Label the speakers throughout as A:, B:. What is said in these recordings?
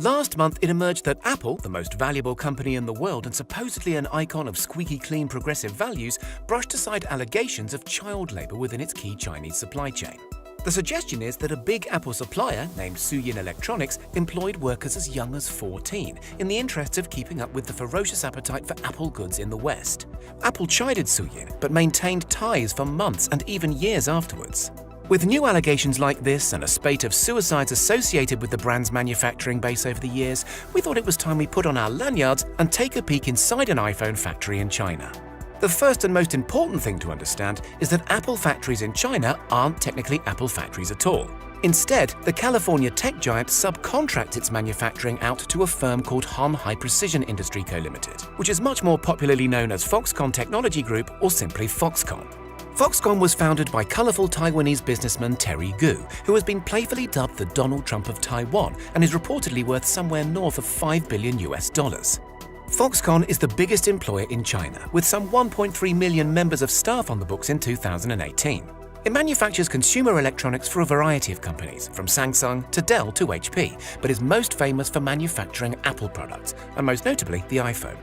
A: Last month, it emerged that Apple, the most valuable company in the world and supposedly an icon of squeaky clean progressive values, brushed aside allegations of child labor within its key Chinese supply chain. The suggestion is that a big Apple supplier, named Suyin Electronics, employed workers as young as 14, in the interests of keeping up with the ferocious appetite for Apple goods in the West. Apple chided Suyin, but maintained ties for months and even years afterwards. With new allegations like this and a spate of suicides associated with the brand's manufacturing base over the years, we thought it was time we put on our lanyards and take a peek inside an iPhone factory in China. The first and most important thing to understand is that Apple factories in China aren't technically Apple factories at all. Instead, the California tech giant subcontracts its manufacturing out to a firm called Han High Precision Industry Co. Limited, which is much more popularly known as Foxconn Technology Group or simply Foxconn. Foxconn was founded by colourful Taiwanese businessman Terry Gu, who has been playfully dubbed the Donald Trump of Taiwan and is reportedly worth somewhere north of $5 billion. Foxconn is the biggest employer in China, with some 1.3 million members of staff on the books in 2018. It manufactures consumer electronics for a variety of companies, from Samsung to Dell to HP, but is most famous for manufacturing Apple products, and most notably the iPhone.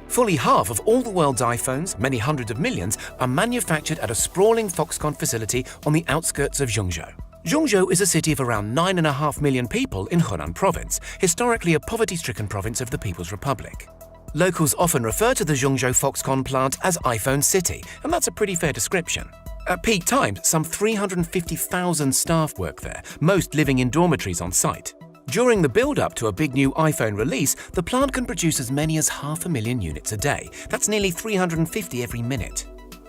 A: Fully half of all the world's iPhones, many hundreds of millions, are manufactured at a sprawling Foxconn facility on the outskirts of Zhengzhou. Zhengzhou is a city of around 9.5 million people in Hunan province, historically a poverty-stricken province of the People's Republic. Locals often refer to the Zhengzhou Foxconn plant as iPhone City, and that's a pretty fair description. At peak times, some 350,000 staff work there, most living in dormitories on site. During the build-up to a big new iPhone release, the plant can produce as many as 500,000 units a day. That's nearly 350 every minute.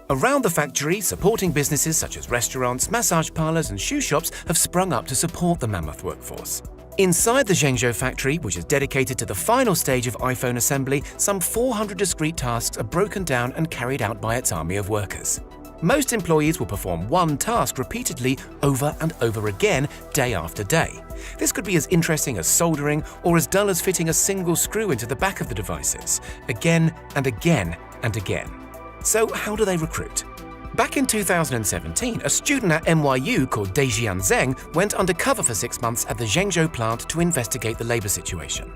A: Around the factory, supporting businesses such as restaurants, massage parlors, and shoe shops have sprung up to support the mammoth workforce. Inside the Zhengzhou factory, which is dedicated to the final stage of iPhone assembly, some 400 discrete tasks are broken down and carried out by its army of workers. Most employees will perform one task repeatedly over and over again, day after day. This could be as interesting as soldering or as dull as fitting a single screw into the back of the devices, again and again and again. So how do they recruit? Back in 2017, a student at NYU called Dejian Zeng went undercover for 6 months at the Zhengzhou plant to investigate the labor situation.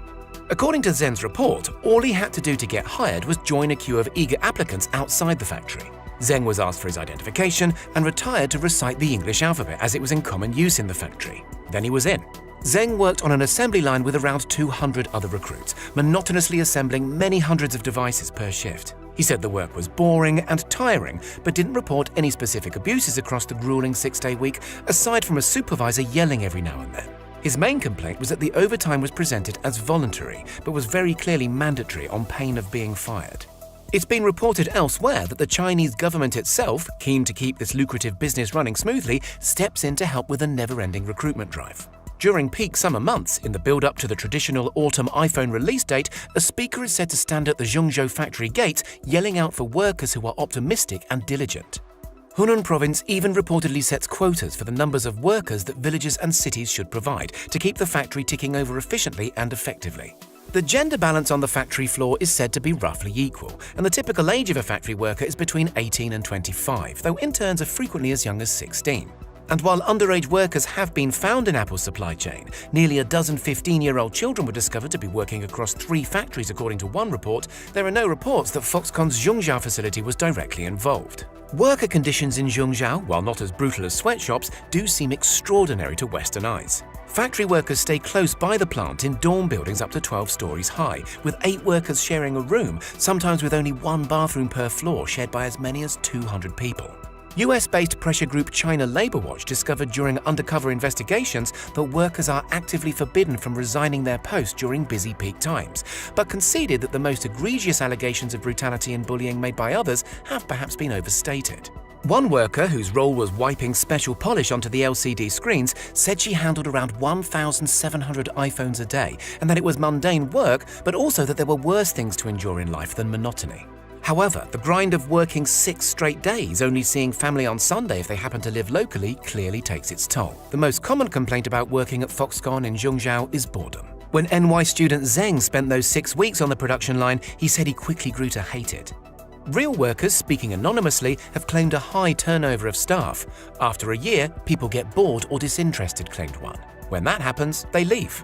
A: According to Zeng's report, all he had to do to get hired was join a queue of eager applicants outside the factory. Zeng was asked for his identification and retired to recite the English alphabet as it was in common use in the factory. Then he was in. Zeng worked on an assembly line with around 200 other recruits, monotonously assembling many hundreds of devices per shift. He said the work was boring and tiring, but didn't report any specific abuses across the grueling 6-day week, aside from a supervisor yelling every now and then. His main complaint was that the overtime was presented as voluntary, but was very clearly mandatory on pain of being fired. It's been reported elsewhere that the Chinese government itself, keen to keep this lucrative business running smoothly, steps in to help with a never-ending recruitment drive. During peak summer months, in the build-up to the traditional autumn iPhone release date, a speaker is said to stand at the Zhengzhou factory gates yelling out for workers who are optimistic and diligent. Hunan province even reportedly sets quotas for the numbers of workers that villages and cities should provide to keep the factory ticking over efficiently and effectively. The gender balance on the factory floor is said to be roughly equal, and the typical age of a factory worker is between 18 and 25, though interns are frequently as young as 16. And while underage workers have been found in Apple's supply chain, nearly a dozen 15-year-old children were discovered to be working across 3 factories according to one report, there are no reports that Foxconn's Zhengzhou facility was directly involved. Worker conditions in Zhengzhou, while not as brutal as sweatshops, do seem extraordinary to Western eyes. Factory workers stay close by the plant in dorm buildings up to 12 stories high, with 8 workers sharing a room, sometimes with only 1 bathroom per floor shared by as many as 200 people. US-based pressure group China Labor Watch discovered during undercover investigations that workers are actively forbidden from resigning their posts during busy peak times, but conceded that the most egregious allegations of brutality and bullying made by others have perhaps been overstated. One worker, whose role was wiping special polish onto the LCD screens, said she handled around 1,700 iPhones a day and that it was mundane work, but also that there were worse things to endure in life than monotony. However, the grind of working 6 straight days, only seeing family on Sunday if they happen to live locally, clearly takes its toll. The most common complaint about working at Foxconn in Zhengzhou is boredom. When NY student Zeng spent those 6 weeks on the production line, he said he quickly grew to hate it. Real workers, speaking anonymously, have claimed a high turnover of staff. After a year, people get bored or disinterested, claimed one. When that happens, they leave.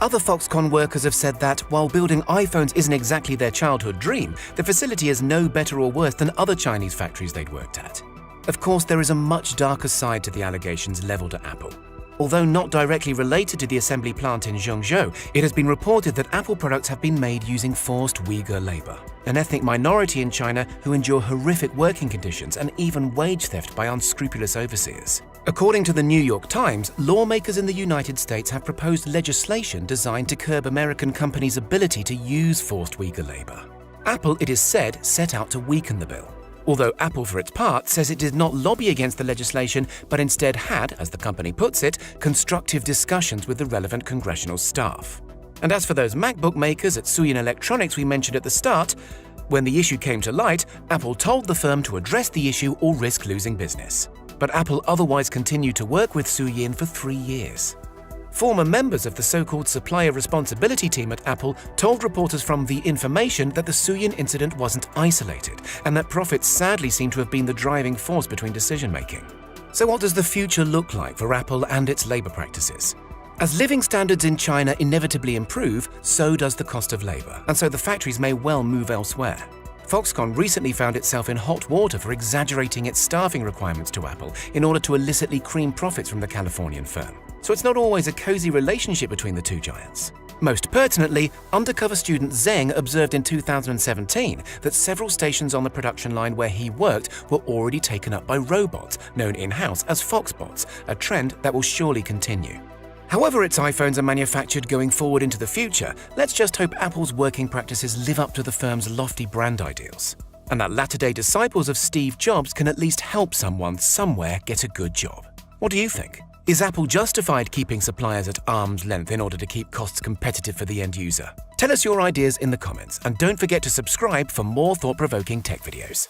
A: Other Foxconn workers have said that, while building iPhones isn't exactly their childhood dream, the facility is no better or worse than other Chinese factories they'd worked at. Of course, there is a much darker side to the allegations leveled at Apple. Although not directly related to the assembly plant in Zhengzhou, it has been reported that Apple products have been made using forced Uyghur labor, an ethnic minority in China who endure horrific working conditions and even wage theft by unscrupulous overseers. According to the New York Times, lawmakers in the United States have proposed legislation designed to curb American companies' ability to use forced Uyghur labor. Apple, it is said, set out to weaken the bill. Although Apple, for its part, says it did not lobby against the legislation, but instead had, as the company puts it, constructive discussions with the relevant congressional staff. And as for those MacBook makers at Suyin Electronics we mentioned at the start, when the issue came to light, Apple told the firm to address the issue or risk losing business. But Apple otherwise continued to work with Suyin for 3 years. Former members of the so-called supplier responsibility team at Apple told reporters from The Information that the Suyin incident wasn't isolated and that profits sadly seem to have been the driving force between decision-making. So what does the future look like for Apple and its labor practices? As living standards in China inevitably improve, so does the cost of labor, and so the factories may well move elsewhere. Foxconn recently found itself in hot water for exaggerating its staffing requirements to Apple in order to illicitly cream profits from the Californian firm. So it's not always a cozy relationship between the two giants. Most pertinently, undercover student Zheng observed in 2017 that several stations on the production line where he worked were already taken up by robots, known in-house as Foxbots, a trend that will surely continue. However its iPhones are manufactured going forward into the future, let's just hope Apple's working practices live up to the firm's lofty brand ideals, and that latter-day disciples of Steve Jobs can at least help someone somewhere get a good job. What do you think? Is Apple justified keeping suppliers at arm's length in order to keep costs competitive for the end user? Tell us your ideas in the comments, and don't forget to subscribe for more thought-provoking tech videos.